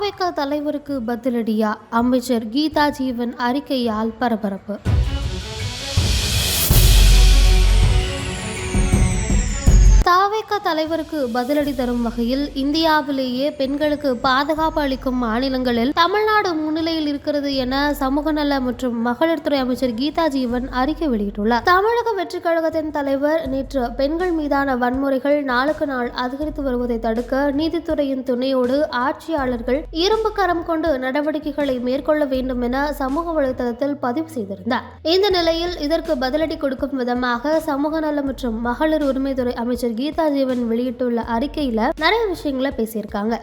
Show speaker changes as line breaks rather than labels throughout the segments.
தாவேக தலைவருக்கு பதிலடியா? அமைச்சர் கீதா ஜீவன் அறிக்கையால் பரபரப்பு. தாவேக தலைவருக்கு பதிலடி தரும் வகையில் இந்தியாவிலேயே பெண்களுக்கு பாதுகாப்பு அளிக்கும் மாநிலங்களில் தமிழ்நாடு முன்னிலையில் இருக்கிறது என சமூக நல மற்றும் மகளிர் துறை அமைச்சர் கீதா ஜீவன் அறிக்கை வெளியிட்டுள்ளார். தமிழக வெற்றி கழகத்தின் தலைவர் நேற்று பெண்கள் மீதான வன்முறைகள் நாளுக்கு நாள் அதிகரித்து வருவதை தடுக்க நீதித்துறையின் துணையோடு ஆட்சியாளர்கள் இரும்பு கரம் கொண்டு நடவடிக்கைகளை மேற்கொள்ள வேண்டும் என சமூக வலைதளத்தில் பதிவு செய்திருந்தார். இந்த நிலையில் இதற்கு பதிலடி கொடுக்கும் விதமாக சமூக நல மற்றும் மகளிர் உரிமைத்துறை அமைச்சர் கீதா ஜீவன் வெளியிட்டுள்ள அறிக்கையில நிறைய விஷயங்களை பேசியிருக்காங்க.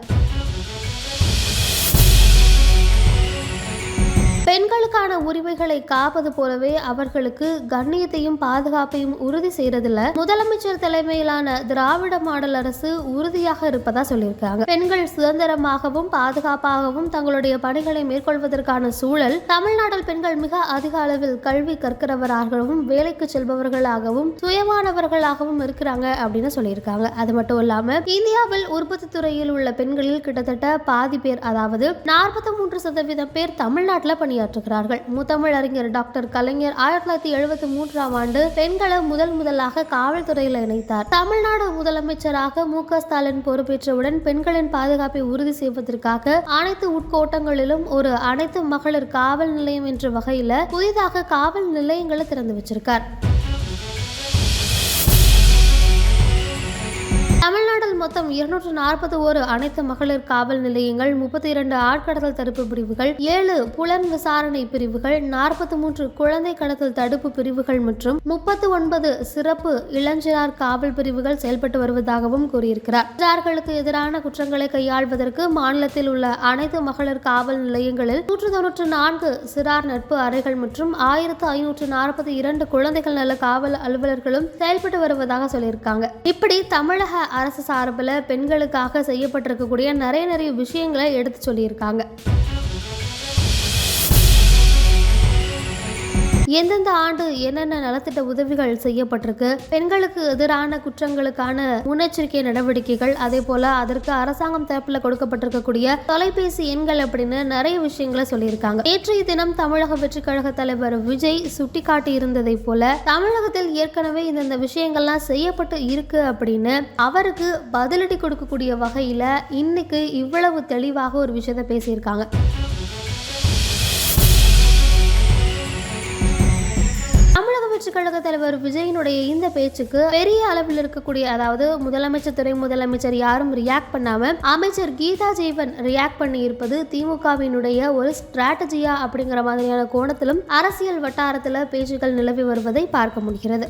பெண்களுக்கான உரிமைகளை காப்பது போலவே அவர்களுக்கு கண்ணியத்தையும் பாதுகாப்பையும் உறுதி செய்யறதுல முதலமைச்சர் தலைமையிலான திராவிட மாடல் அரசு உறுதியாக இருப்பதா சொல்லியிருக்காங்க. பெண்கள் சுதந்திரமாகவும் பாதுகாப்பாகவும் தங்களுடைய பணிகளை மேற்கொள்வதற்கான சூழல் தமிழ்நாட்டில் பெண்கள் மிக அதிக அளவில் கல்வி கற்கிறவராகவும் வேலைக்கு செல்பவர்களாகவும் சுயமானவர்களாகவும் இருக்கிறாங்க அப்படின்னு சொல்லியிருக்காங்க. அது மட்டும் இல்லாம இந்தியாவில் உற்பத்தி துறையில் உள்ள பெண்களில் கிட்டத்தட்ட பாதி பேர், அதாவது 43% பேர் தமிழ்நாட்டில் பணியாற்றுகிறார்கள். முத்தமிழ் அறிஞர் டாக்டர் கலைஞர் 1973ஆம் ஆண்டு பெண்களை முதலாக காவல்துறையில் இணைத்தார். தமிழ்நாடு முதலமைச்சராக மு.க. ஸ்டாலின் பொறுப்பேற்றவுடன் பெண்களின் பாதுகாப்பை உறுதி செய்வதற்காக அனைத்து உட்கோட்டங்களிலும் ஒரு அனைத்து மகளிர் காவல் நிலையம் என்ற வகையில புதிதாக காவல் நிலையங்களை திறந்து வச்சிருக்கார். தமிழ்நாட்டில் மொத்தம் 241 அனைத்து மகளிர் காவல் நிலையங்கள், 32 ஆட்கடத்தல் தடுப்பு பிரிவுகள், 7 புலன் விசாரணை பிரிவுகள், 43 குழந்தை கடத்தல் தடுப்பு பிரிவுகள் மற்றும் 39 சிறப்பு இளஞ்சிறார் காவல் பிரிவுகள் செயல்பட்டு வருவதாகவும் கூறியிருக்கிறார். சிறார்களுக்கு எதிரான குற்றங்களை கையாள்வதற்கு மாநிலத்தில் உள்ள அனைத்து மகளிர் காவல் நிலையங்களில் 194 சிறார் நட்பு அறைகள் மற்றும் 1542 குழந்தைகள் நல காவல் அலுவலர்களும் செயல்பட்டு வருவதாக சொல்லியிருக்காங்க. இப்படி தமிழக அரசு சார்பில் பெண்களுக்காக செய்யப்பட்டிருக்கக்கூடிய நிறைய விஷயங்களை எடுத்து சொல்லியிருக்காங்க. எந்தெந்த ஆண்டு என்னென்ன நலத்திட்ட உதவிகள் செய்யப்பட்டிருக்கு, பெண்களுக்கு எதிரான குற்றங்களுக்கான முன்னெச்சரிக்கை நடவடிக்கைகள், அதே போல அதற்கு அரசாங்கம் தரப்பில் கொடுக்கப்பட்டிருக்கக்கூடிய தொலைபேசி எண்கள் அப்படின்னு நிறைய விஷயங்களை சொல்லியிருக்காங்க. நேற்றைய தினம் தமிழக வெற்றி கழக தலைவர் விஜய் சுட்டிக்காட்டி இருந்ததை போல தமிழகத்தில் ஏற்கனவே இந்த விஷயங்கள்லாம் செய்யப்பட்டு இருக்கு அப்படின்னு அவருக்கு பதிலடி கொடுக்கக்கூடிய வகையில இன்னைக்கு இவ்வளவு தெளிவாக ஒரு விஷயத்தை பேசியிருக்காங்க. கழக தலைவர் விஜயினுடைய இந்த பேச்சுக்கு பெரிய அளவில் இருக்கக்கூடிய, அதாவது முதலமைச்சர் துறை முதலமைச்சர் யாரும் ரியாக்ட் பண்ணாம அமைச்சர் கீதா ஜீவன் ரியாக்ட் பண்ணி இருப்பது திமுகவினுடைய ஒரு ஸ்ட்ராட்டஜியா அப்படிங்கிற மாதிரியான கோணத்திலும் அரசியல் வட்டாரத்தில் பேச்சுகள் நிலவி வருவதை பார்க்க முடிகிறது.